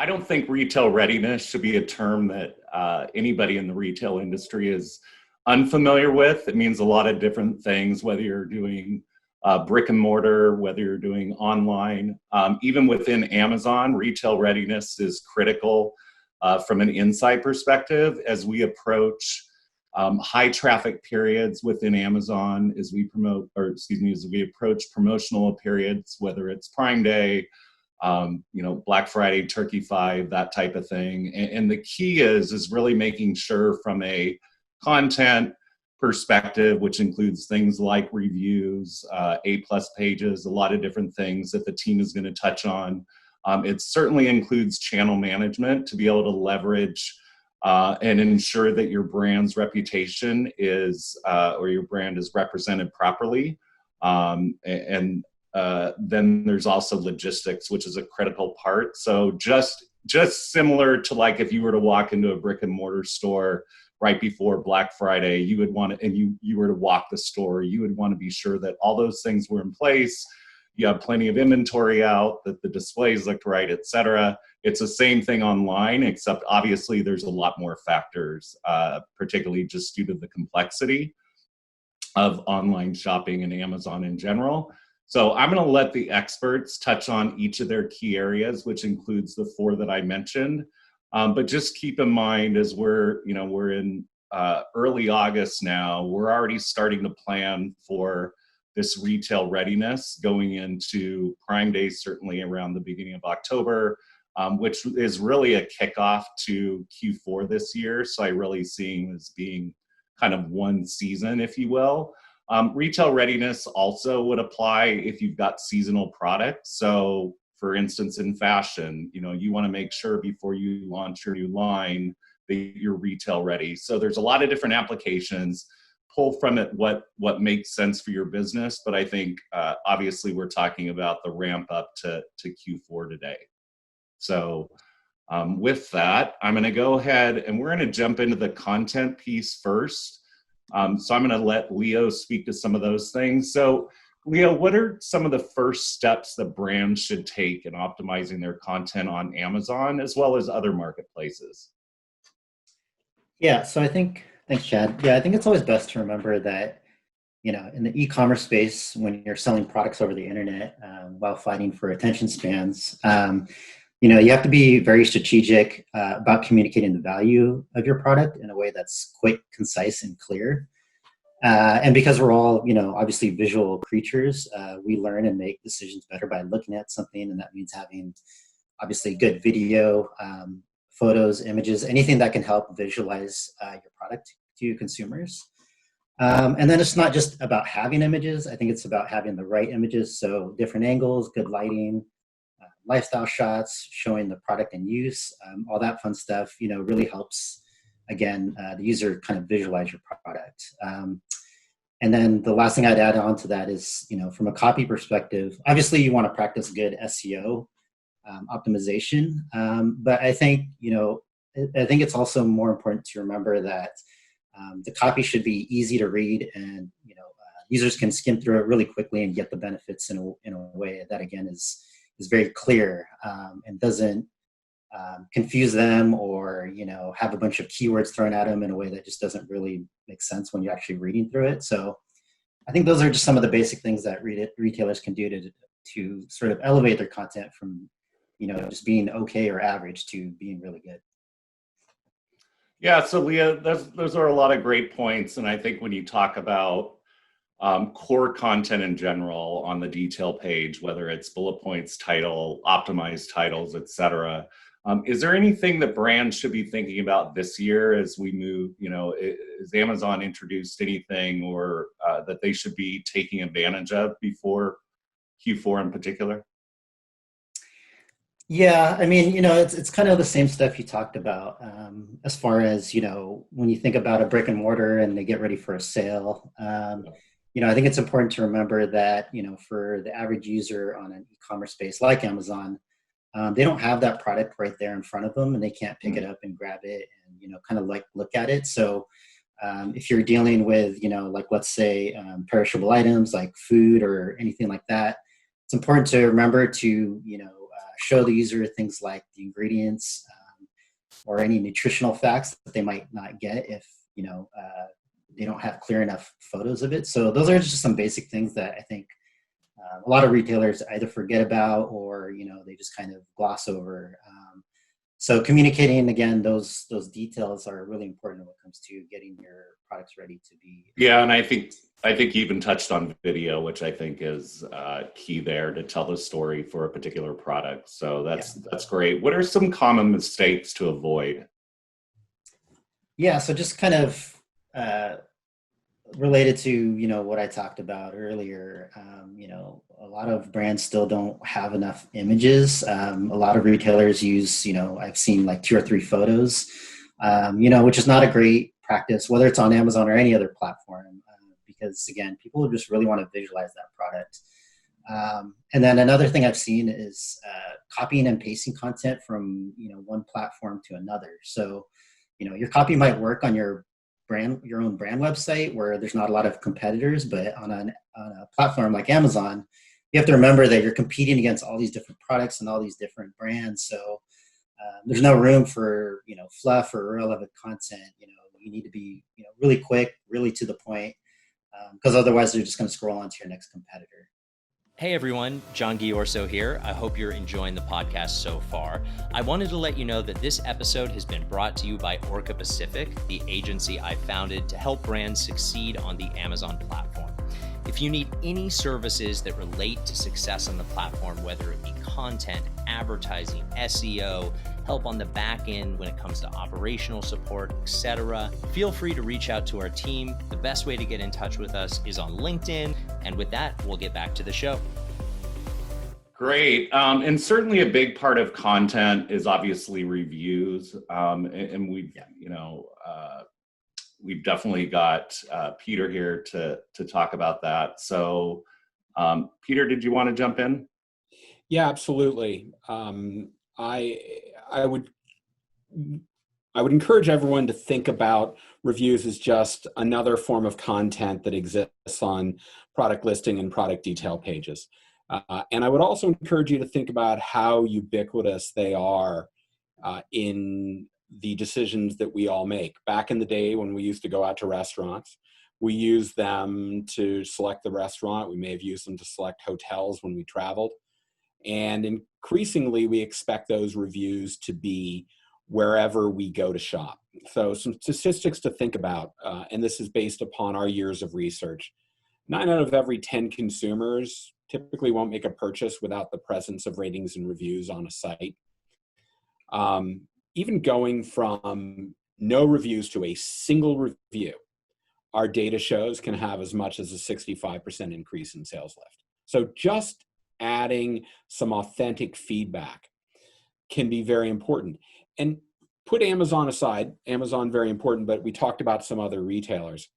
I don't think retail readiness should be a term that anybody in the retail industry is unfamiliar with. It means a lot of different things, whether you're doing brick and mortar, whether you're doing online. Even within Amazon, retail readiness is critical from an insight perspective as we approach high traffic periods within Amazon as we as we approach promotional periods, whether it's Prime Day, Black Friday, Turkey 5, that type of thing. And the key is really making sure from a content perspective, which includes things like reviews, A+ pages, a lot of different things that the team is going to touch on. It certainly includes channel management to be able to leverage and ensure that your brand's reputation is, or your brand is represented properly. Then there's also logistics, which is a critical part. So just similar to like if you were to walk into a brick and mortar store right before Black Friday, you would want to, and you were to walk the store, you would want to be sure that all those things were in place. You have plenty of inventory out, that the displays looked right, et cetera. It's the same thing online, except obviously there's a lot more factors, particularly just due to the complexity of online shopping and Amazon in general. So I'm going to let the experts touch on each of their key areas, which includes the 4 that I mentioned. But just keep in mind, as we're in early August now, we're already starting to plan for this retail readiness going into Prime Day, certainly around the beginning of October, which is really a kickoff to Q4 this year. So I really see as being kind of one season, if you will. Retail readiness also would apply if you've got seasonal products. So for instance, in fashion, you want to make sure before you launch your new line that you're retail ready. So there's a lot of different applications. Pull from it what makes sense for your business. But I think obviously we're talking about the ramp up to Q4 today. So with that, I'm going to go ahead and we're going to jump into the content piece first. So I'm going to let Leo speak to some of those things. So Leo, what are some of the first steps that brands should take in optimizing their content on Amazon as well as other marketplaces? Yeah, so thanks, Chad. Yeah, I think it's always best to remember that, in the e-commerce space, when you're selling products over the internet while fighting for attention spans, you have to be very strategic about communicating the value of your product in a way that's quick, concise, and clear. And because we're all, obviously visual creatures, we learn and make decisions better by looking at something. And that means having obviously good video, photos, images, anything that can help visualize your product to consumers. And then it's not just about having images. I think it's about having the right images. So different angles, good lighting, lifestyle shots, showing the product in use, all that fun stuff, really helps, again, the user kind of visualize your product. And then the last thing I'd add on to that is, from a copy perspective, obviously you want to practice good SEO optimization. But I think it's also more important to remember that the copy should be easy to read and, users can skim through it really quickly and get the benefits in a way that, again, is very clear and doesn't confuse them or, have a bunch of keywords thrown at them in a way that just doesn't really make sense when you're actually reading through it. So I think those are just some of the basic things that retailers can do to sort of elevate their content from, just being okay or average to being really good. Yeah, so Leah, those are a lot of great points. And I think when you talk about core content in general on the detail page, whether it's bullet points, title, optimized titles, et cetera, is there anything that brands should be thinking about this year as we move, has Amazon introduced anything or that they should be taking advantage of before Q4 in particular? Yeah, I mean, it's kind of the same stuff you talked about as far as, when you think about a brick and mortar and they get ready for a sale. I think it's important to remember that, for the average user on an e-commerce space like Amazon, they don't have that product right there in front of them and they can't pick it up and grab it and, kind of like look at it. So if you're dealing with, like, let's say perishable items like food or anything like that, it's important to remember to, show the user things like the ingredients or any nutritional facts that they might not get if, they don't have clear enough photos of it. So those are just some basic things that I think a lot of retailers either forget about or, they just kind of gloss over. So communicating, again, those details are really important when it comes to getting your products ready to be. Yeah, and I think you even touched on video, which I think is key there to tell the story for a particular product. So that's great. What are some common mistakes to avoid? Yeah, so just kind of related to what I talked about earlier. A lot of brands still don't have enough images. A lot of retailers use I've seen like 2 or 3 photos, which is not a great practice, whether it's on Amazon or any other platform, because again, people just really want to visualize that product. And then another thing I've seen is copying and pasting content from one platform to another. So your copy might work on your own brand website where there's not a lot of competitors, but on a platform like Amazon, you have to remember that you're competing against all these different products and all these different brands. So there's no room for fluff or irrelevant content. You need to be really quick, really to the point, because otherwise they're just going to scroll on to your next competitor. Hey everyone, John Giorso here. I hope you're enjoying the podcast so far. I wanted to let you know that this episode has been brought to you by Orca Pacific, the agency I founded to help brands succeed on the Amazon platform. If you need any services that relate to success on the platform, whether it be content, advertising, SEO, help on the back end when it comes to operational support, etc., feel free to reach out to our team. The best way to get in touch with us is on LinkedIn. And with that, we'll get back to the show. Great. And certainly a big part of content is obviously reviews. And we've definitely got Peter here to talk about that. So Peter, did you want to jump in? Yeah, absolutely. I would encourage everyone to think about reviews as just another form of content that exists on product listing and product detail pages. And I would also encourage you to think about how ubiquitous they are in the decisions that we all make. Back in the day when we used to go out to restaurants, we used them to select the restaurant. We may have used them to select hotels when we traveled. And increasingly, we expect those reviews to be wherever we go to shop. So some statistics to think about, and this is based upon our years of research. 9 out of every 10 consumers typically won't make a purchase without the presence of ratings and reviews on a site. Even going from no reviews to a single review, our data shows can have as much as a 65% increase in sales lift. So just adding some authentic feedback can be very important. And put Amazon aside, Amazon very important, but we talked about some other retailers.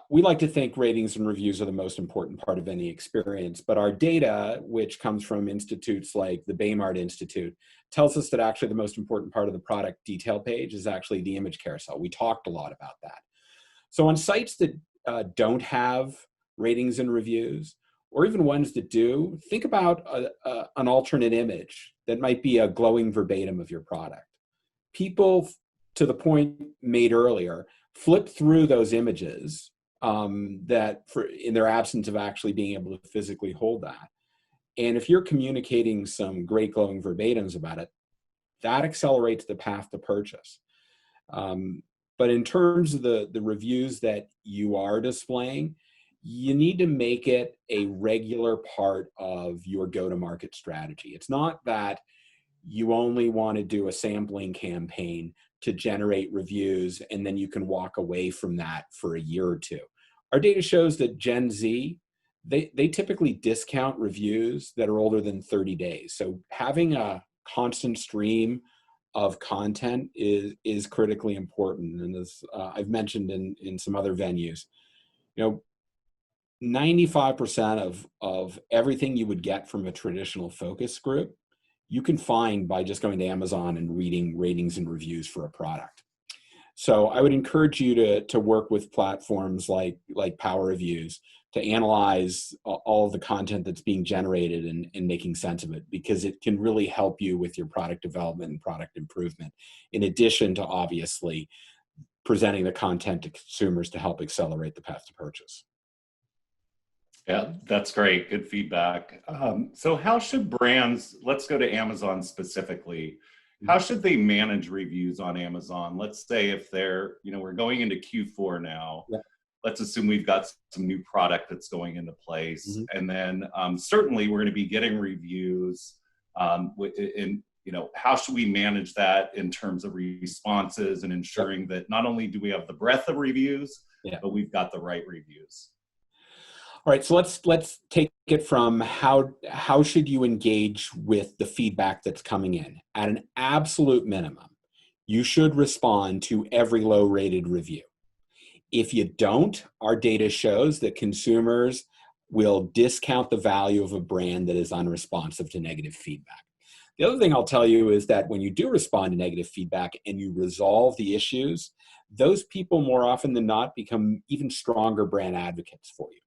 We like to think ratings and reviews are the most important part of any experience, but our data, which comes from institutes like the Baymard Institute, tells us that actually the most important part of the product detail page is actually the image carousel. We talked a lot about that. So on sites that don't have ratings and reviews, or even ones that do, think about an alternate image that might be a glowing verbatim of your product. People, to the point made earlier, flip through those images in their absence of actually being able to physically hold that. And if you're communicating some great glowing verbatims about it, that accelerates the path to purchase. But in terms of the reviews that you are displaying, you need to make it a regular part of your go-to-market strategy. It's not that you only want to do a sampling campaign to generate reviews and then you can walk away from that for a year or two. Our data shows that Gen Z, they typically discount reviews that are older than 30 days. So having a constant stream of content is critically important. And as I've mentioned in some other venues, 95% of everything you would get from a traditional focus group, you can find by just going to Amazon and reading ratings and reviews for a product. So I would encourage you to work with platforms like Power Reviews to analyze all of the content that's being generated and making sense of it, because it can really help you with your product development and product improvement, in addition to obviously presenting the content to consumers to help accelerate the path to purchase. Yeah, that's great. Good feedback. So how should brands, let's go to Amazon specifically, how should they manage reviews on Amazon? Let's say if they're, we're going into Q4 now. Yeah. Let's assume we've got some new product that's going into place. And then certainly we're going to be getting reviews. How should we manage that in terms of responses and ensuring that not only do we have the breadth of reviews, but we've got the right reviews? All right, so let's take it from how should you engage with the feedback that's coming in. At an absolute minimum, you should respond to every low-rated review. If you don't, our data shows that consumers will discount the value of a brand that is unresponsive to negative feedback. The other thing I'll tell you is that when you do respond to negative feedback and you resolve the issues, those people more often than not become even stronger brand advocates for you.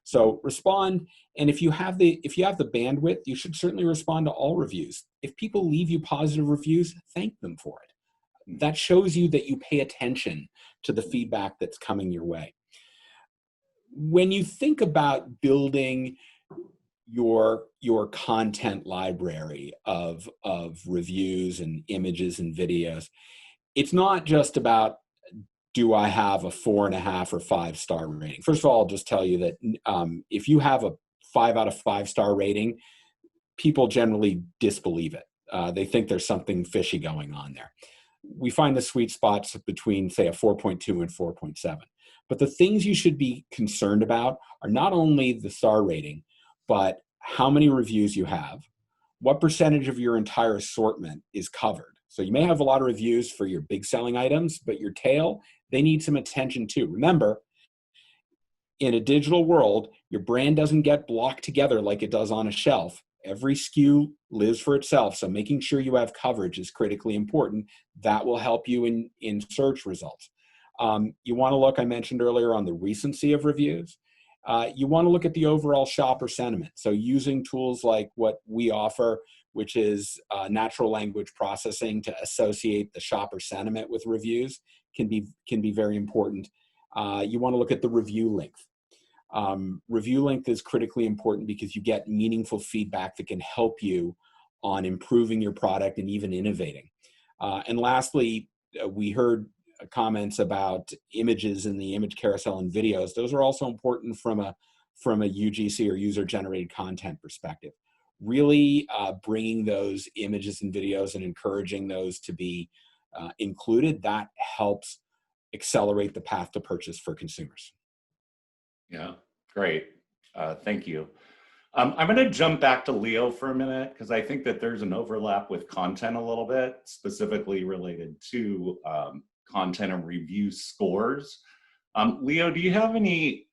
So respond, and if you have the bandwidth, you should certainly respond to all reviews. If people leave you positive reviews, thank them for it. That shows you that you pay attention to the feedback that's coming your way. When you think about building your content library of reviews and images and videos, it's not just about, do I have a 4.5 or 5-star rating? First of all, I'll just tell you that if you have a 5 out of 5-star rating, people generally disbelieve it. They think there's something fishy going on there. We find the sweet spots between, say, a 4.2 and 4.7. But the things you should be concerned about are not only the star rating, but how many reviews you have, what percentage of your entire assortment is covered. So you may have a lot of reviews for your big selling items, but your tail, they need some attention too. Remember, in a digital world, your brand doesn't get blocked together like it does on a shelf. Every SKU lives for itself, so making sure you have coverage is critically important. That will help you in search results. You want to look, I mentioned earlier, on the recency of reviews. You want to look at the overall shopper sentiment. So using tools like what we offer, which is natural language processing to associate the shopper sentiment with reviews, can be very important. You want to look at the review length. Review length is critically important because you get meaningful feedback that can help you on improving your product and even innovating. And lastly, we heard comments about images in the image carousel and videos. Those are also important from a UGC or user-generated content perspective. Really bringing those images and videos and encouraging those to be included, that helps accelerate the path to purchase for consumers. Yeah, great. Thank you. I'm going to jump back to Leo for a minute because I think that there's an overlap with content a little bit, specifically related to content and review scores. Leo, do you have any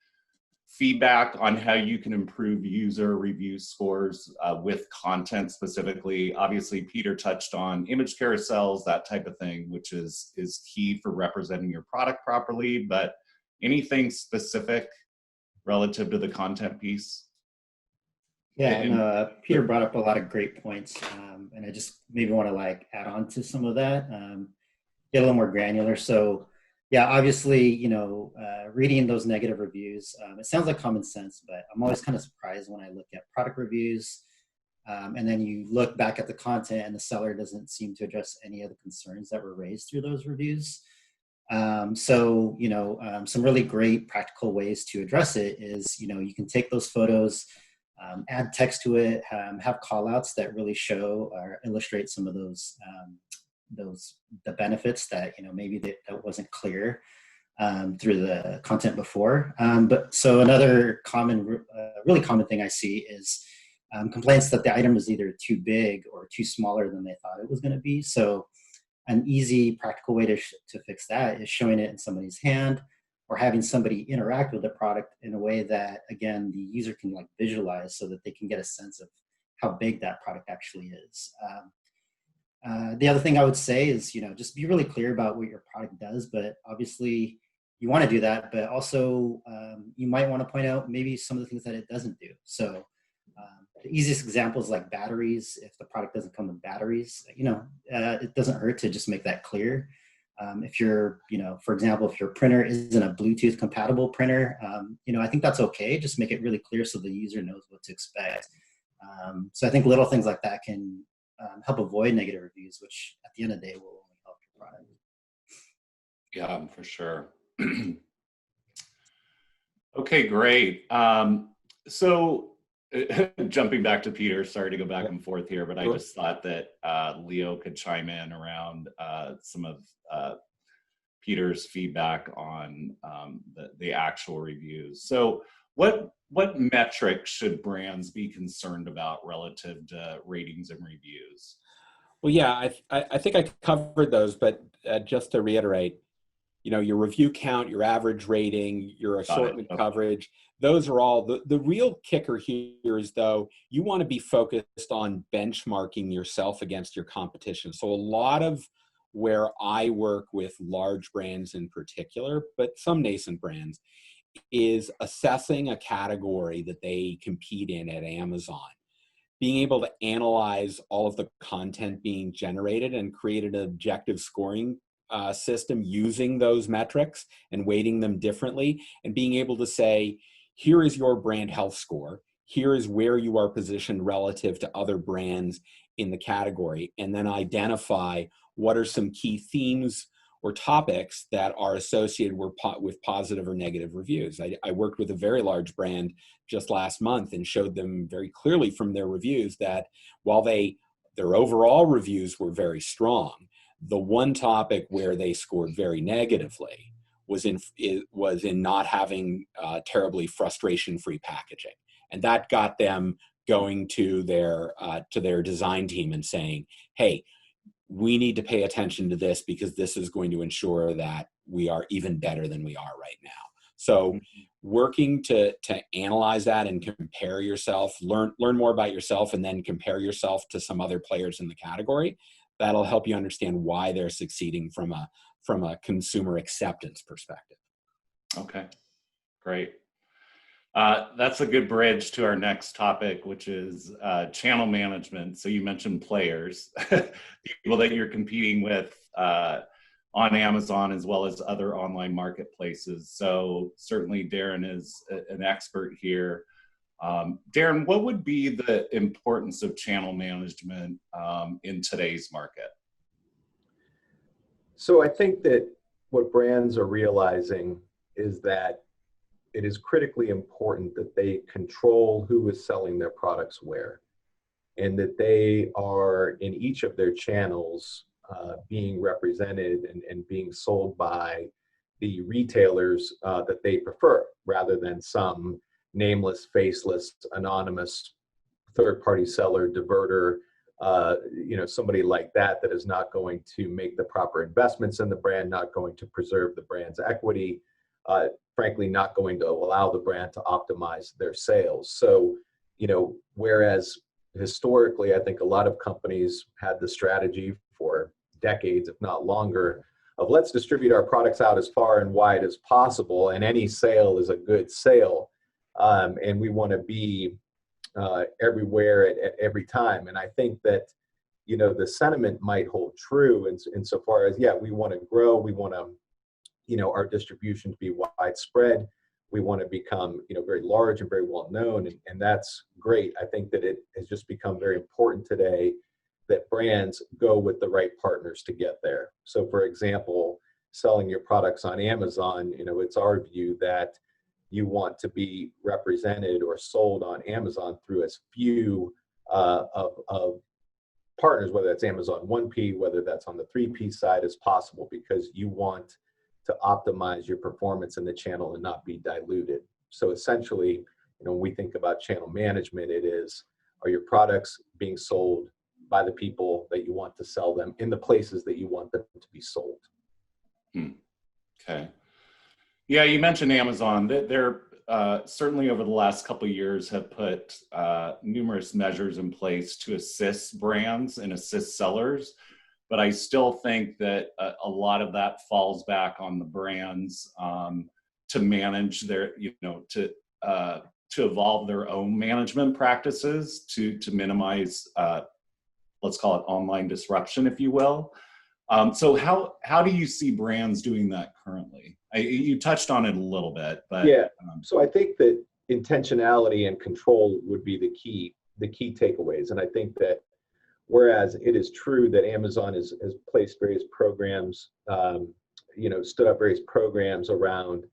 feedback on how you can improve user review scores with content specifically? Obviously, Peter touched on image carousels, that type of thing, which is key for representing your product properly, but anything specific relative to the content piece? Yeah, Peter brought up a lot of great points, and I just maybe want to add on to some of that, get a little more granular. So yeah, obviously, reading those negative reviews, it sounds like common sense, but I'm always kind of surprised when I look at product reviews, and then you look back at the content and the seller doesn't seem to address any of the concerns that were raised through those reviews. Some really great practical ways to address it is, you can take those photos, add text to it, have call outs that really show or illustrate some of the benefits that, maybe that wasn't clear through the content before. But so another really common thing I see is complaints that the item is either too big or too smaller than they thought it was going to be. So an easy, practical way to fix that is showing it in somebody's hand or having somebody interact with the product in a way that, again, the user can visualize so that they can get a sense of how big that product actually is. The other thing I would say is, just be really clear about what your product does, but obviously, you want to do that, but also you might want to point out maybe some of the things that it doesn't do. So the easiest example is like batteries. If the product doesn't come with batteries, it doesn't hurt to just make that clear. If you're, for example, if your printer isn't a Bluetooth compatible printer, I think that's okay. Just make it really clear so the user knows what to expect. So I think little things like that can help avoid negative reviews, which at the end of the day will only help your product. Yeah, for sure. Okay, great. So jumping back to Peter, sorry to go back and forth here, but I just thought that Leo could chime in around some of Peter's feedback on the actual reviews. So what metrics should brands be concerned about relative to ratings and reviews? Well, yeah, I think I covered those, but just to reiterate, your review count, your average rating, your assortment coverage, those are all, the real kicker here is, though, you want to be focused on benchmarking yourself against your competition. So a lot of where I work with large brands in particular, but some nascent brands, is assessing a category that they compete in at Amazon. Being able to analyze all of the content being generated and create an objective scoring system using those metrics and weighting them differently, and being able to say, here is your brand health score, here is where you are positioned relative to other brands in the category, and then identify what are some key themes or topics that are associated with positive or negative reviews. I worked with a very large brand just last month and showed them very clearly from their reviews that while their overall reviews were very strong, the one topic where they scored very negatively was in not having terribly frustration-free packaging. And that got them going to their design team and saying, hey, we need to pay attention to this because this is going to ensure that we are even better than we are right now. So working to analyze that and compare yourself, learn more about yourself, and then compare yourself to some other players in the category, that'll help you understand why they're succeeding from a consumer acceptance perspective. Okay, great. That's a good bridge to our next topic, which is channel management. So you mentioned players, people that you're competing with on Amazon as well as other online marketplaces. So certainly Daren is an expert here. Daren, what would be the importance of channel management in today's market? So I think that what brands are realizing is that it is critically important that they control who is selling their products where, and that they are in each of their channels being represented and being sold by the retailers that they prefer, rather than some nameless, faceless, anonymous third-party seller, diverter, somebody like that is not going to make the proper investments in the brand, not going to preserve the brand's equity, frankly, not going to allow the brand to optimize their sales. So, whereas historically, I think a lot of companies had the strategy for decades, if not longer, of let's distribute our products out as far and wide as possible, and any sale is a good sale. And we want to be everywhere at every time. And I think that, the sentiment might hold true insofar as, we want to grow, we want to, our distribution to be widespread. We want to become, very large and very well known, and that's great. I think that it has just become very important today that brands go with the right partners to get there. So, for example, selling your products on Amazon, it's our view that you want to be represented or sold on Amazon through as few of partners, whether that's Amazon 1P, whether that's on the 3P side, as possible, because you want to optimize your performance in the channel and not be diluted. So essentially, when we think about channel management, it is, are your products being sold by the people that you want to sell them in the places that you want them to be sold? Okay. Yeah, you mentioned Amazon. They're certainly over the last couple of years have put numerous measures in place to assist brands and assist sellers. but I still think that a lot of that falls back on the brands to manage their, to evolve their own management practices to minimize, let's call it online disruption, if you will. So how do you see brands doing that currently? You touched on it a little bit, but yeah. So I think that intentionality and control would be the key takeaways. And I think that whereas it is true that Amazon has placed various programs, stood up various programs around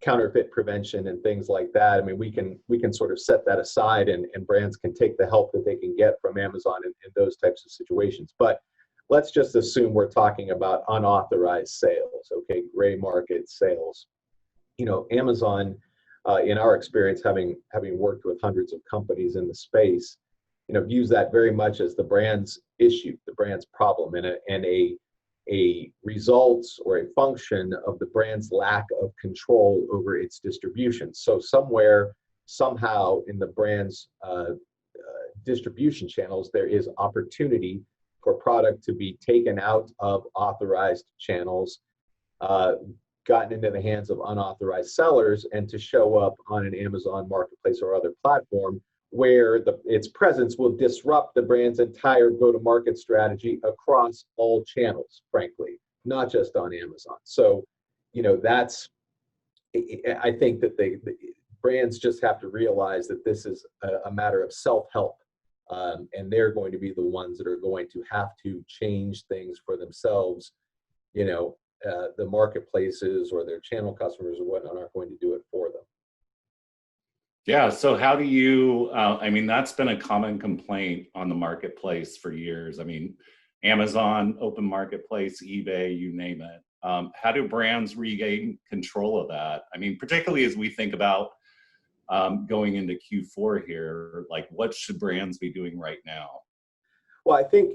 counterfeit prevention and things like that. I mean, we can sort of set that aside, and brands can take the help that they can get from Amazon in those types of situations. But let's just assume we're talking about unauthorized sales, okay, gray market sales. Amazon, in our experience, having worked with hundreds of companies in the space, views that very much as the brand's issue, the brand's problem, and a result or a function of the brand's lack of control over its distribution. So somewhere, somehow in the brand's distribution channels, there is opportunity for product to be taken out of authorized channels, gotten into the hands of unauthorized sellers, and to show up on an Amazon marketplace or other platform where its presence will disrupt the brand's entire go-to-market strategy across all channels, frankly, not just on Amazon. So, I think that the brands just have to realize that this is a matter of self-help. And they're going to be the ones that are going to have to change things for themselves. The marketplaces or their channel customers or whatnot aren't going to do it for them. yeah, so how do you, that's been a common complaint on the marketplace for years. I mean, Amazon, open marketplace, eBay, you name it. How do brands regain control of that? I mean, particularly as we think about going into Q4 here, like what should brands be doing right now? Well, I think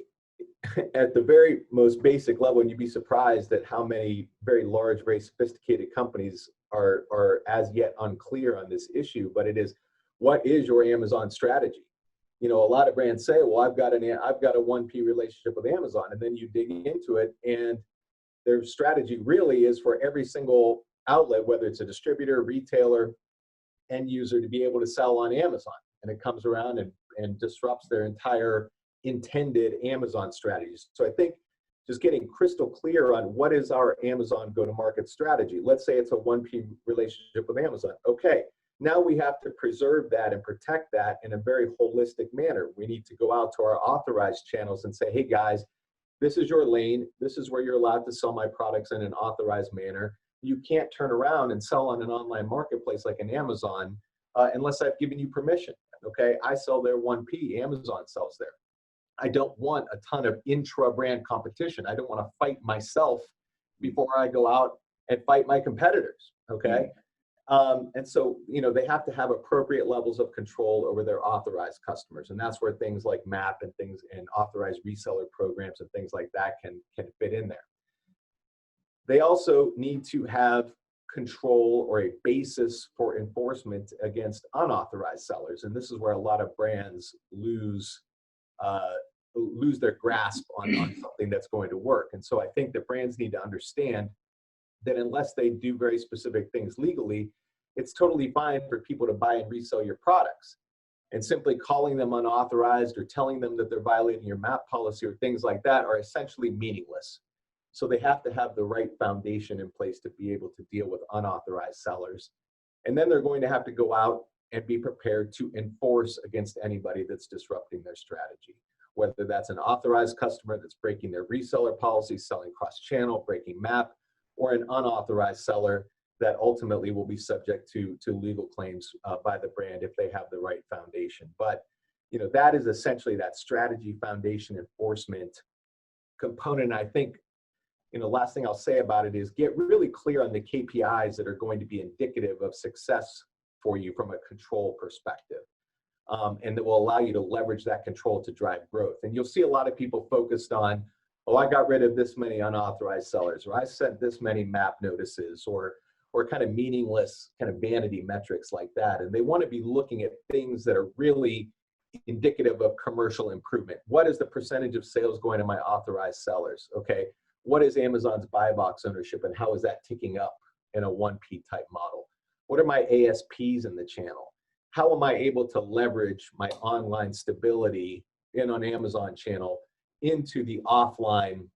at the very most basic level, and you'd be surprised at how many very large, very sophisticated companies are as yet unclear on this issue, but it is, what is your Amazon strategy? A lot of brands say, well, I've got a 1P relationship with Amazon, and then you dig into it, and their strategy really is for every single outlet, whether it's a distributor, retailer, end user, to be able to sell on Amazon. And it comes around and disrupts their entire intended Amazon strategies. So I think just getting crystal clear on what is our Amazon go-to-market strategy. Let's say it's a 1P relationship with Amazon. Okay, now we have to preserve that and protect that in a very holistic manner. We need to go out to our authorized channels and say, hey guys, this is your lane. This is where you're allowed to sell my products in an authorized manner. You can't turn around and sell on an online marketplace like an Amazon unless I've given you permission. Okay, I sell there 1P, Amazon sells there. I don't want a ton of intra-brand competition. I don't want to fight myself before I go out and fight my competitors. Okay, and so they have to have appropriate levels of control over their authorized customers, and that's where things like MAP and things and authorized reseller programs and things like that can fit in there. They also need to have control or a basis for enforcement against unauthorized sellers. And this is where a lot of brands lose their grasp on something that's going to work. And so I think that brands need to understand that unless they do very specific things legally, it's totally fine for people to buy and resell your products. And simply calling them unauthorized or telling them that they're violating your MAP policy or things like that are essentially meaningless. So they have to have the right foundation in place to be able to deal with unauthorized sellers. And then they're going to have to go out and be prepared to enforce against anybody that's disrupting their strategy, whether that's an authorized customer that's breaking their reseller policy, selling cross-channel, breaking MAP, or an unauthorized seller that ultimately will be subject to legal claims by the brand if they have the right foundation. But that is essentially that strategy, foundation, enforcement component. I think last thing I'll say about it is get really clear on the KPIs that are going to be indicative of success for you from a control perspective, and that will allow you to leverage that control to drive growth. And you'll see a lot of people focused on, oh, I got rid of this many unauthorized sellers, or I sent this many MAP notices, or kind of meaningless kind of vanity metrics like that. And they want to be looking at things that are really indicative of commercial improvement. What is the percentage of sales going to my authorized sellers? Okay. What is Amazon's buy box ownership and how is that ticking up in a 1P type model? What are my ASPs in the channel? How am I able to leverage my online stability in an Amazon channel into the offline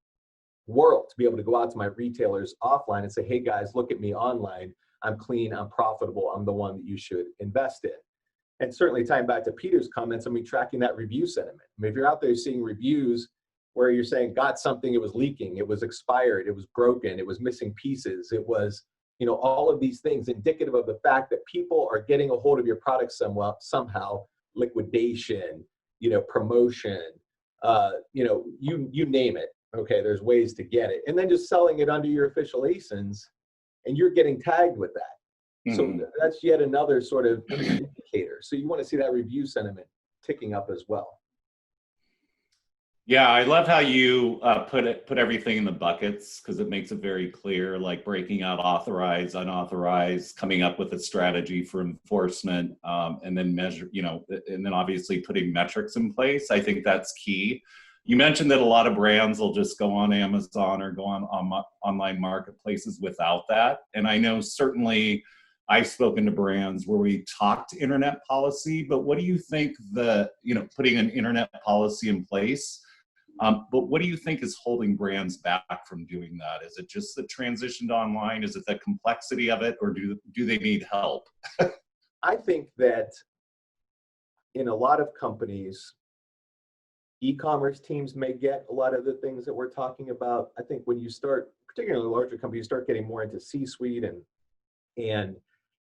world to be able to go out to my retailers offline and say, hey guys, look at me online. I'm clean, I'm profitable, I'm the one that you should invest in. And certainly tying back to Peter's comments, I mean, tracking that review sentiment. I mean, if you're out there seeing reviews where you're saying, got something, it was leaking, it was expired, it was broken, it was missing pieces, it was, you know, all of these things indicative of the fact that people are getting a hold of your product somehow, liquidation, you know, promotion, you know, you name it. Okay, there's ways to get it. And then just selling it under your official ASINs and you're getting tagged with that. So that's yet another sort of indicator. So you want to see that review sentiment ticking up as well. Yeah, I love how you put everything in the buckets because it makes it very clear, like breaking out authorized, unauthorized, coming up with a strategy for enforcement, and then measure, you know, and then obviously putting metrics in place. I think that's key. You mentioned that a lot of brands will just go on Amazon or go on online marketplaces without that. And I know certainly I've spoken to brands where we talked internet policy, but what do you think putting an internet policy in place, but what do you think is holding brands back from doing that? Is it just the transition to online? Is it the complexity of it, or do they need help? I think that in a lot of companies, e-commerce teams may get a lot of the things that we're talking about. I think when you start, particularly larger companies, you start getting more into C-suite and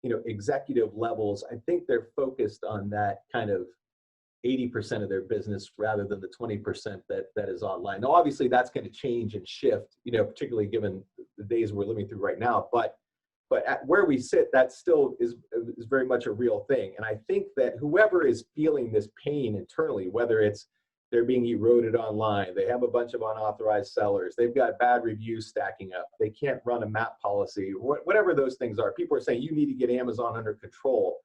you know, executive levels, I think they're focused on that kind of 80% of their business rather than the 20% that is online. Now, obviously, that's going to change and shift, you know, particularly given the days we're living through right now. But at where we sit, that still is very much a real thing. And I think that whoever is feeling this pain internally, whether it's they're being eroded online, they have a bunch of unauthorized sellers, they've got bad reviews stacking up, they can't run a map policy, whatever those things are, people are saying you need to get Amazon under control.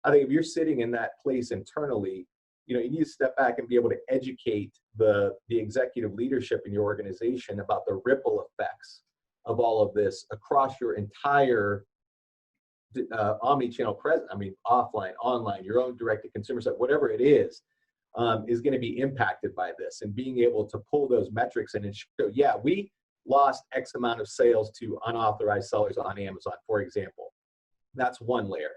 I think if you're sitting in that place internally, you know, you need to step back and be able to educate the executive leadership in your organization about the ripple effects of all of this across your entire omni-channel presence. I mean, offline, online, your own direct-to-consumer site, whatever it is going to be impacted by this, and being able to pull those metrics in and show, yeah, we lost X amount of sales to unauthorized sellers on Amazon, for example. That's one layer.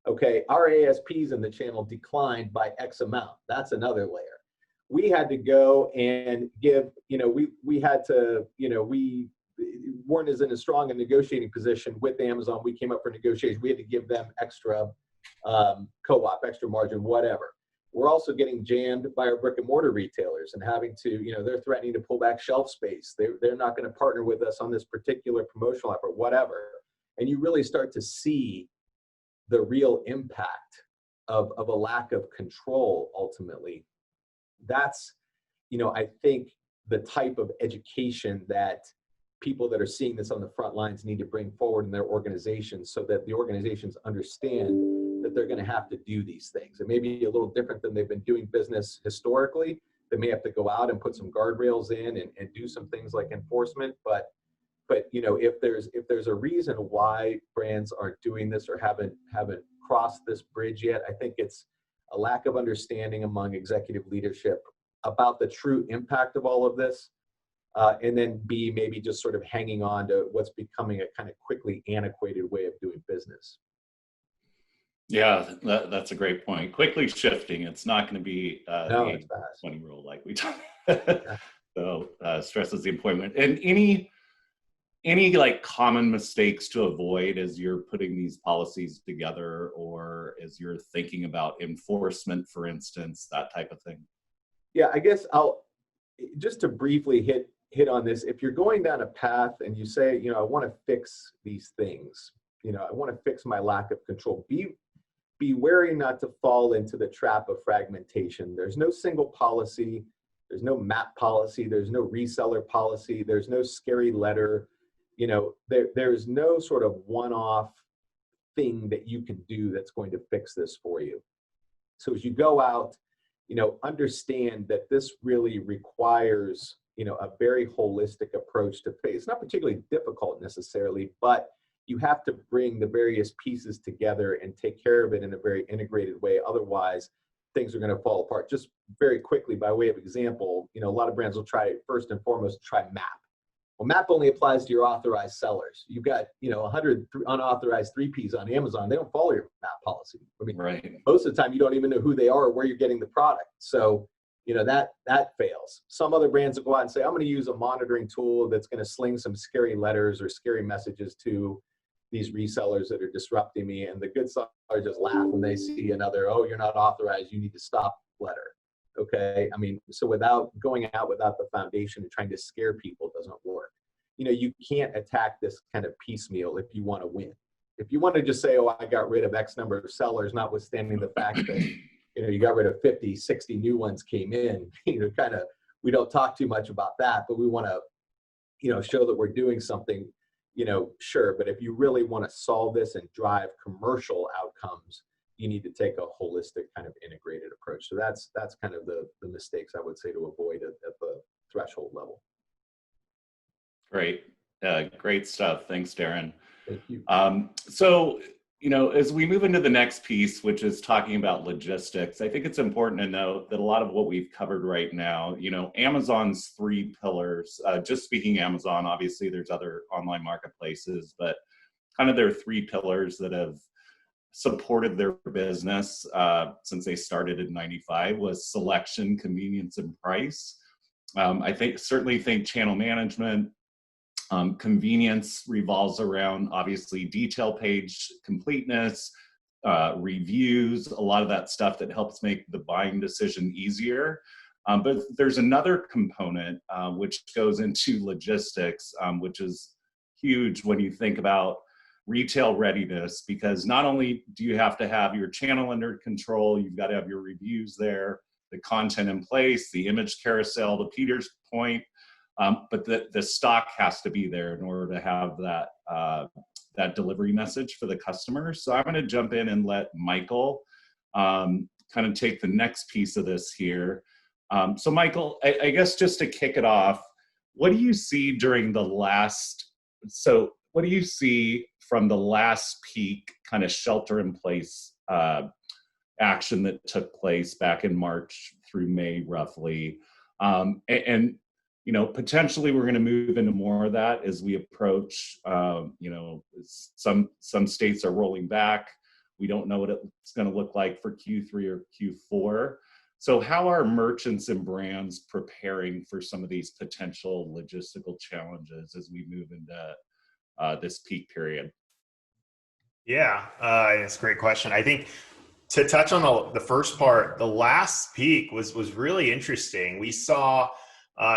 Okay, our ASPs in the channel declined by X amount. That's another layer. We had to go and give, you know, we had to, you know, we weren't as in a strong a negotiating position with Amazon. We came up for negotiations. We had to give them extra co-op, extra margin, whatever. We're also getting jammed by our brick and mortar retailers and having to, you know, they're threatening to pull back shelf space. They're not going to partner with us on this particular promotional effort, whatever. And you really start to see the real impact of a lack of control ultimately. That's, you know, I think the type of education that people that are seeing this on the front lines need to bring forward in their organizations so that the organizations understand that they're going to have to do these things. It may be a little different than they've been doing business historically. They may have to go out and put some guardrails in and do some things like enforcement. But you know, if there's a reason why brands aren't doing this or haven't crossed this bridge yet, I think it's a lack of understanding among executive leadership about the true impact of all of this. And then B, maybe just sort of hanging on to what's becoming a kind of quickly antiquated way of doing business. Yeah, that's a great point. Quickly shifting. It's not going to be it's fast. 20 rule like we talked. So stresses the appointment. And any like common mistakes to avoid as you're putting these policies together, or as you're thinking about enforcement, for instance, that type of thing? Yeah, I guess I'll just to briefly hit on this. If you're going down a path and you say, you know, I want to fix these things, you know, I want to fix my lack of control, be wary not to fall into the trap of fragmentation. There's no single policy, there's no map policy, there's no reseller policy, there's no scary letter, you know, there's no sort of one-off thing that you can do that's going to fix this for you. So as you go out, understand that this really requires, a very holistic approach to pay. It's not particularly difficult necessarily, but you have to bring the various pieces together and take care of it in a very integrated way. Otherwise, things are going to fall apart. Just very quickly, by way of example, a lot of brands will try, first and foremost, try MAP. Well, MAP only applies to your authorized sellers. You've got, 100 unauthorized 3Ps on Amazon. They don't follow your MAP policy. I mean, Right. most of the time, you don't even know who they are or where you're getting the product. So, that fails. Some other brands will go out and say, I'm going to use a monitoring tool that's going to sling some scary letters or scary messages to these resellers that are disrupting me. And the good sellers just laugh when they see another, oh, you're not authorized, you need to stop letter. Okay. I mean, so without going out without the foundation and trying to scare people doesn't work. You can't attack this kind of piecemeal if you want to win. If you want to just say, oh, I got rid of X number of sellers, notwithstanding the fact that, you got rid of 50, 60 new ones came in, we don't talk too much about that, but we want to, show that we're doing something, sure. But if you really want to solve this and drive commercial outcomes, you need to take a holistic kind of integrated approach. So that's kind of the mistakes I would say to avoid at the threshold level. Great. Great stuff. Thanks, Daren. Thank you. So, as we move into the next piece, which is talking about logistics, I think it's important to note that a lot of what we've covered right now, Amazon's 3 pillars, just speaking Amazon, obviously there's other online marketplaces, but kind of their 3 pillars that have supported their business since they started in '95 was selection, convenience, and price. I certainly think channel management, convenience revolves around obviously detail page completeness, reviews, a lot of that stuff that helps make the buying decision easier. But there's another component which goes into logistics, which is huge when you think about retail readiness, because not only do you have to have your channel under control, you've got to have your reviews there, the content in place, the image carousel, to Peter's point, but the stock has to be there in order to have that delivery message for the customer. So I'm going to jump in and let Michael kind of take the next piece of this here. So Michael, I guess just to kick it off, what do you see from the last peak kind of shelter in place action that took place back in March through May roughly? And potentially we're going to move into more of that as we approach, some states are rolling back. We don't know what it's going to look like for Q3 or Q4. So how are merchants and brands preparing for some of these potential logistical challenges as we move into this peak period? Yeah, it's a great question. I think to touch on the first part, the last peak was really interesting. We saw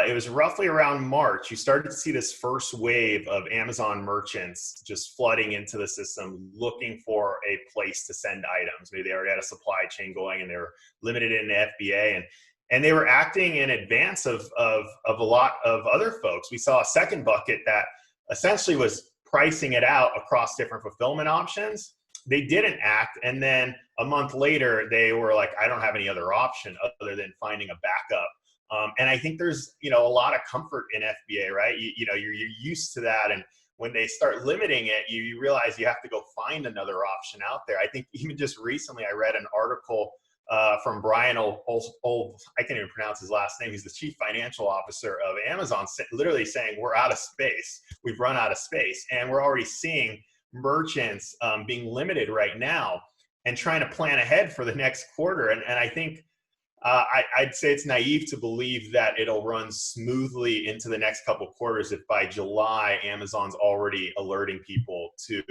it was roughly around March, you started to see this first wave of Amazon merchants just flooding into the system, looking for a place to send items. Maybe they already had a supply chain going and they were limited in the FBA, and they were acting in advance of a lot of other folks. We saw a second bucket that essentially was pricing it out across different fulfillment options. They didn't act, and then a month later, they were like, I don't have any other option other than finding a backup. And I think there's, a lot of comfort in FBA, right? You're used to that. And when they start limiting it, you realize you have to go find another option out there. I think even just recently, I read an article from Brian I can't even pronounce his last name. He's the chief financial officer of Amazon, literally saying we're out of space. We've run out of space. And we're already seeing merchants being limited right now and trying to plan ahead for the next quarter. And I think I'd say it's naive to believe that it'll run smoothly into the next couple of quarters if by July, Amazon's already alerting people to,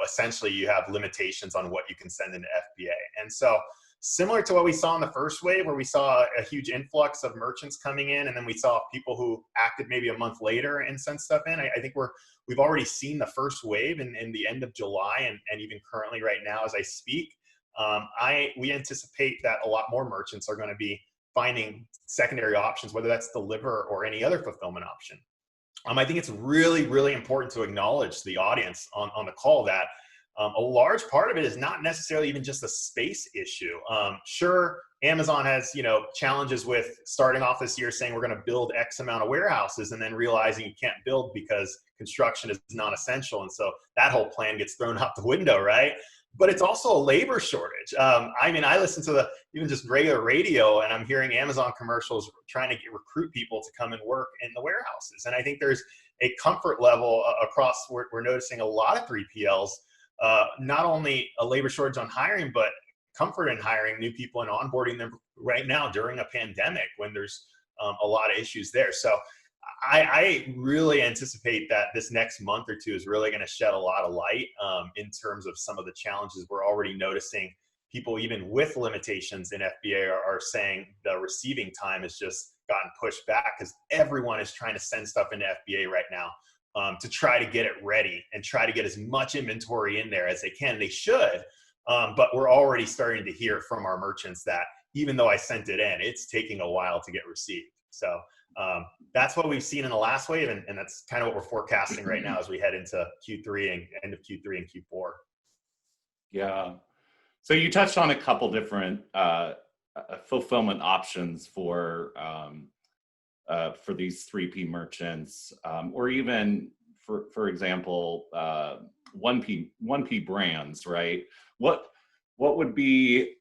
essentially you have limitations on what you can send into FBA. And so similar to what we saw in the first wave, where we saw a huge influx of merchants coming in, and then we saw people who acted maybe a month later and sent stuff in. I think we've already seen the first wave in the end of July and even currently right now as I speak. We anticipate that a lot more merchants are going to be finding secondary options, whether that's deliver or any other fulfillment option. I think it's really, really important to acknowledge to the audience on the call that a large part of it is not necessarily even just a space issue. Sure, Amazon has, challenges with starting off this year saying we're going to build X amount of warehouses and then realizing you can't build because construction is non-essential. And so that whole plan gets thrown out the window, right? But it's also a labor shortage. I listen to even just regular radio, and I'm hearing Amazon commercials trying to recruit people to come and work in the warehouses. And I think there's a comfort level across, we're noticing a lot of 3PLs, not only a labor shortage on hiring, but comfort in hiring new people and onboarding them right now during a pandemic when there's a lot of issues there. So I really anticipate that this next month or two is really going to shed a lot of light in terms of some of the challenges we're already noticing. People, even with limitations in FBA, are saying the receiving time has just gotten pushed back because everyone is trying to send stuff into FBA right now to try to get it ready and try to get as much inventory in there as they can. They should, but we're already starting to hear from our merchants that even though I sent it in, it's taking a while to get received. So that's what we've seen in the last wave, and that's kind of what we're forecasting right now as we head into Q3 and end of Q3 and Q4. Yeah. So you touched on a couple different fulfillment options for these 3P merchants, or even for example, 1P brands, right? What would be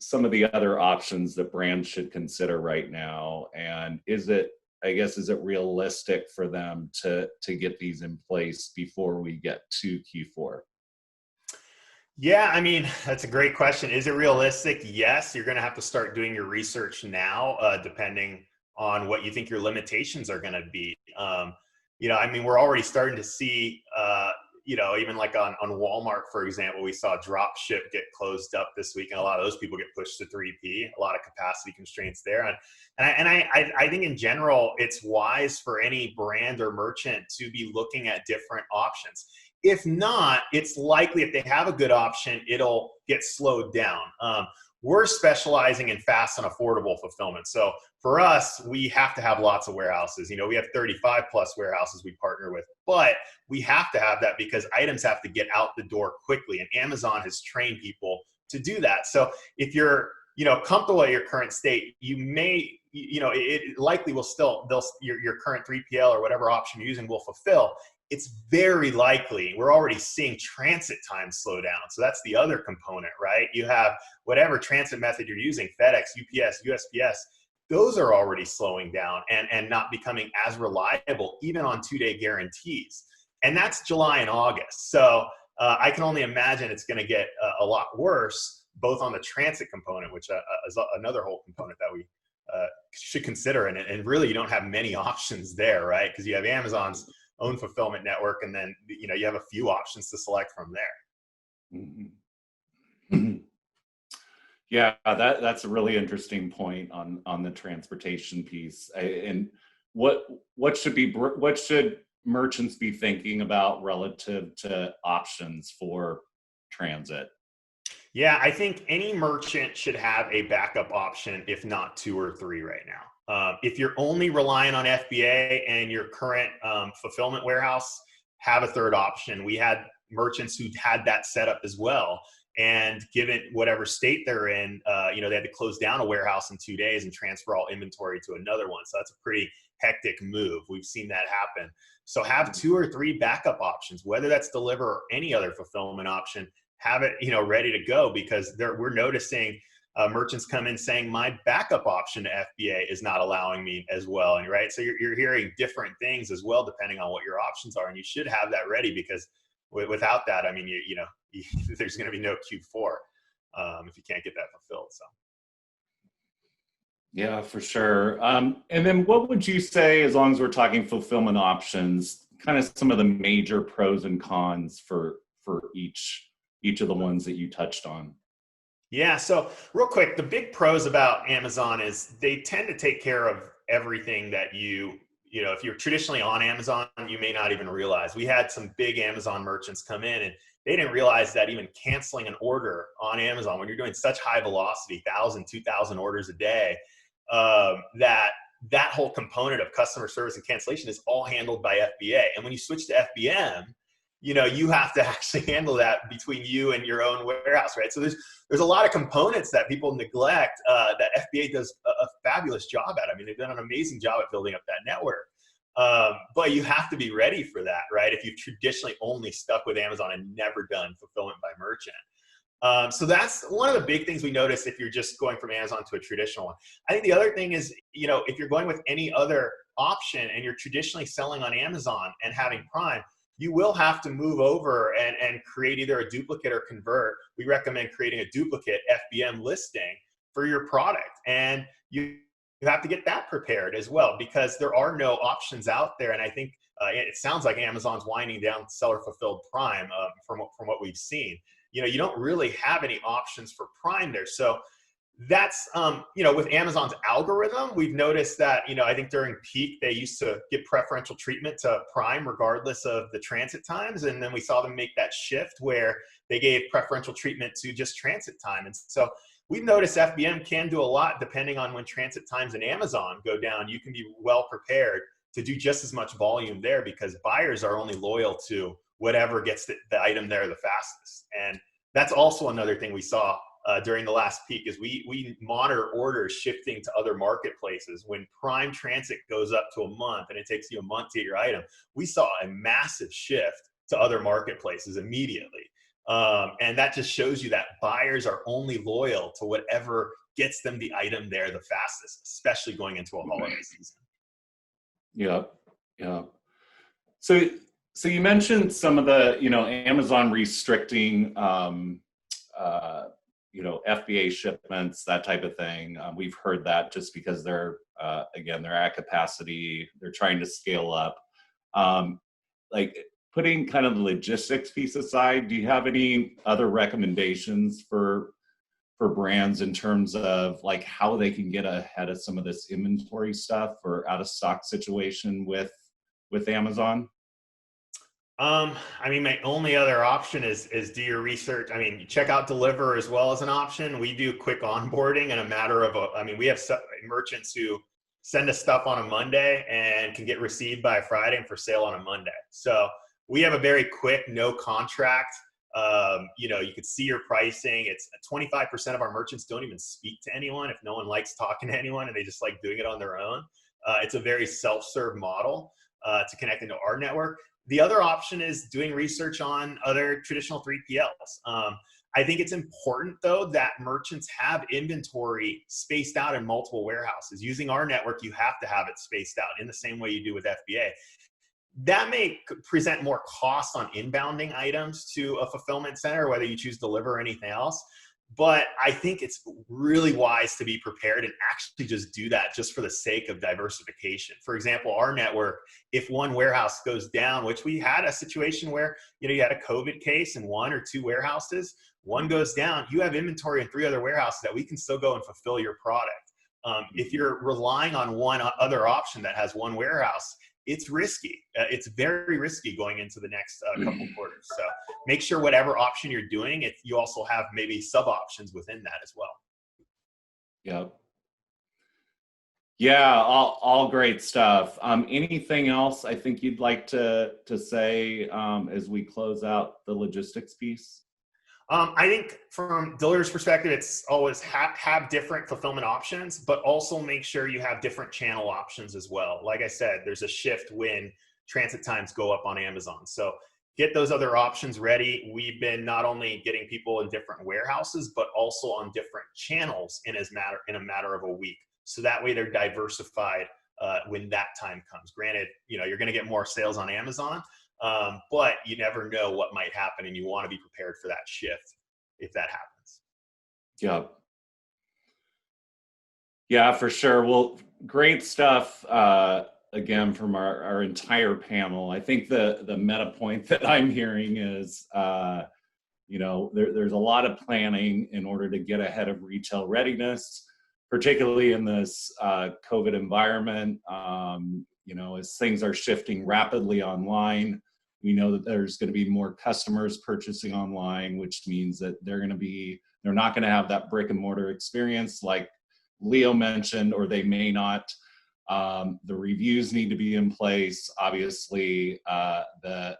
some of the other options that brands should consider right now? And is it realistic for them to get these in place before we get to Q4? Yeah, that's a great question. Is it realistic? Yes, you're going to have to start doing your research now, depending on what you think your limitations are going to be. We're already starting to see, even like on Walmart, for example, we saw drop ship get closed up this week, and a lot of those people get pushed to 3P, a lot of capacity constraints there. And I think in general, it's wise for any brand or merchant to be looking at different options. If not, it's likely if they have a good option, it'll get slowed down. We're specializing in fast and affordable fulfillment. So for us, we have to have lots of warehouses. We have 35 plus warehouses we partner with, but we have to have that because items have to get out the door quickly. And Amazon has trained people to do that. So if you're, comfortable at your current state, you may, it likely will still, your current 3PL or whatever option you're using will fulfill. It's very likely we're already seeing transit times slow down. So that's the other component, right? You have whatever transit method you're using, FedEx, UPS, USPS, those are already slowing down and not becoming as reliable, even on 2-day guarantees. And that's July and August. So I can only imagine it's going to get a lot worse, both on the transit component, which is another whole component that we should consider. And really, you don't have many options there, right? Because you have Amazon's own fulfillment network, and then you have a few options to select from there. Mm-hmm. Yeah, that's a really interesting point on the transportation piece. And what should merchants be thinking about relative to options for transit? Yeah, I think any merchant should have a backup option, if not 2 or 3 right now. If you're only relying on FBA and your current fulfillment warehouse, have a third option. We had merchants who had that set up as well. And given whatever state they're in, they had to close down a warehouse in 2 days and transfer all inventory to another one. So that's a pretty hectic move. We've seen that happen. So have 2 or 3 backup options, whether that's Deliver or any other fulfillment option. Have it, ready to go, because we're noticing merchants come in saying my backup option to FBA is not allowing me as well. And right, so you're hearing different things as well, depending on what your options are, and you should have that ready, because without that, there's going to be no Q4 if you can't get that fulfilled. So. Yeah, for sure. And then what would you say, as long as we're talking fulfillment options, kind of some of the major pros and cons for each of the ones that you touched on? Yeah, so real quick, the big pros about Amazon is they tend to take care of everything that if you're traditionally on Amazon, you may not even realize. We had some big Amazon merchants come in, and they didn't realize that even canceling an order on Amazon, when you're doing such high velocity, 1,000, 2,000 orders a day, that whole component of customer service and cancellation is all handled by FBA. And when you switch to FBM, you have to actually handle that between you and your own warehouse, right? So there's a lot of components that people neglect that FBA does a fabulous job at. I mean, they've done an amazing job at building up that network. But you have to be ready for that, right? If you've traditionally only stuck with Amazon and never done fulfillment by merchant. So that's one of the big things we notice if you're just going from Amazon to a traditional one. I think the other thing is, if you're going with any other option and you're traditionally selling on Amazon and having Prime, you will have to move over and create either a duplicate or convert. We recommend creating a duplicate FBM listing for your product. And you have to get that prepared as well, because there are no options out there. And I think it sounds like Amazon's winding down seller fulfilled Prime from what we've seen. You don't really have any options for Prime there. So that's, with Amazon's algorithm, we've noticed that, I think during peak, they used to give preferential treatment to Prime regardless of the transit times. And then we saw them make that shift where they gave preferential treatment to just transit time. And so we've noticed FBM can do a lot depending on when transit times in Amazon go down. You can be well prepared to do just as much volume there because buyers are only loyal to whatever gets the item there the fastest. And that's also another thing we saw during the last peak is we monitor orders shifting to other marketplaces. When Prime Transit goes up to a month and it takes you a month to get your item, we saw a massive shift to other marketplaces immediately. And that just shows you that buyers are only loyal to whatever gets them the item there the fastest, especially going into a holiday season. Yeah. So you mentioned some of the, Amazon restricting, FBA shipments, that type of thing. We've heard that just because they're at capacity, they're trying to scale up. Putting kind of the logistics piece aside, do you have any other recommendations for brands in terms of how they can get ahead of some of this inventory stuff or out of stock situation with Amazon? My only other option is do your research. Check out Deliver as well as an option. We do quick onboarding in a matter of we have merchants who send us stuff on a Monday and can get received by Friday and for sale on a Monday. So we have a very quick, no contract. You could see your pricing. It's 25% of our merchants don't even speak to anyone if no one likes talking to anyone and they just like doing it on their own. It's a very self-serve model to connect into our network. The other option is doing research on other traditional 3PLs. I think it's important, though, that merchants have inventory spaced out in multiple warehouses. Using our network, you have to have it spaced out in the same way you do with FBA. That may present more cost on inbounding items to a fulfillment center, whether you choose Deliver or anything else. But I think it's really wise to be prepared and actually just do that just for the sake of diversification. For example, our network, if one warehouse goes down, which we had a situation where, you had a COVID case in one or two warehouses, one goes down, you have inventory in 3 other warehouses that we can still go and fulfill your product. If you're relying on one other option that has one warehouse, it's risky. It's very risky going into the next couple quarters. So make sure whatever option you're doing, if you also have maybe sub options within that as well. Yeah, all great stuff. Anything else I think you'd like to say as we close out the logistics piece? I think from Deliver's perspective, it's always have different fulfillment options, but also make sure you have different channel options as well. Like I said, there's a shift when transit times go up on Amazon. So get those other options ready. We've been not only getting people in different warehouses, but also on different channels in a matter of a week. So that way they're diversified when that time comes. Granted, you're going to get more sales on Amazon, but you never know what might happen, and you want to be prepared for that shift if that happens. Yeah, for sure. Well, great stuff again from our entire panel. I think the meta point that I'm hearing is there's a lot of planning in order to get ahead of retail readiness, particularly in this COVID environment. As things are shifting rapidly online, we know that there's going to be more customers purchasing online, which means that they're not going to have that brick and mortar experience like Leo mentioned, or they may not. The reviews need to be in place. Obviously, the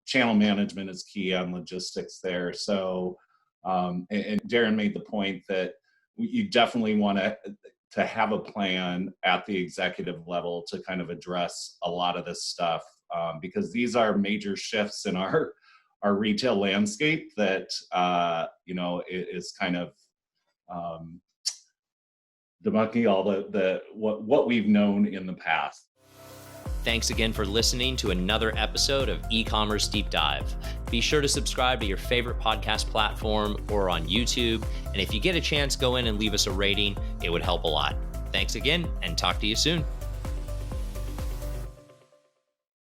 channel management is key on logistics there. So, and Daren made the point that you definitely want to have a plan at the executive level to kind of address a lot of this stuff, because these are major shifts in our retail landscape that, you know, is kind of debunking all what we've known in the past. Thanks again for listening to another episode of eCommerce Deep Dive. Be sure to subscribe to your favorite podcast platform or on YouTube. And if you get a chance, go in and leave us a rating. It would help a lot. Thanks again, and talk to you soon.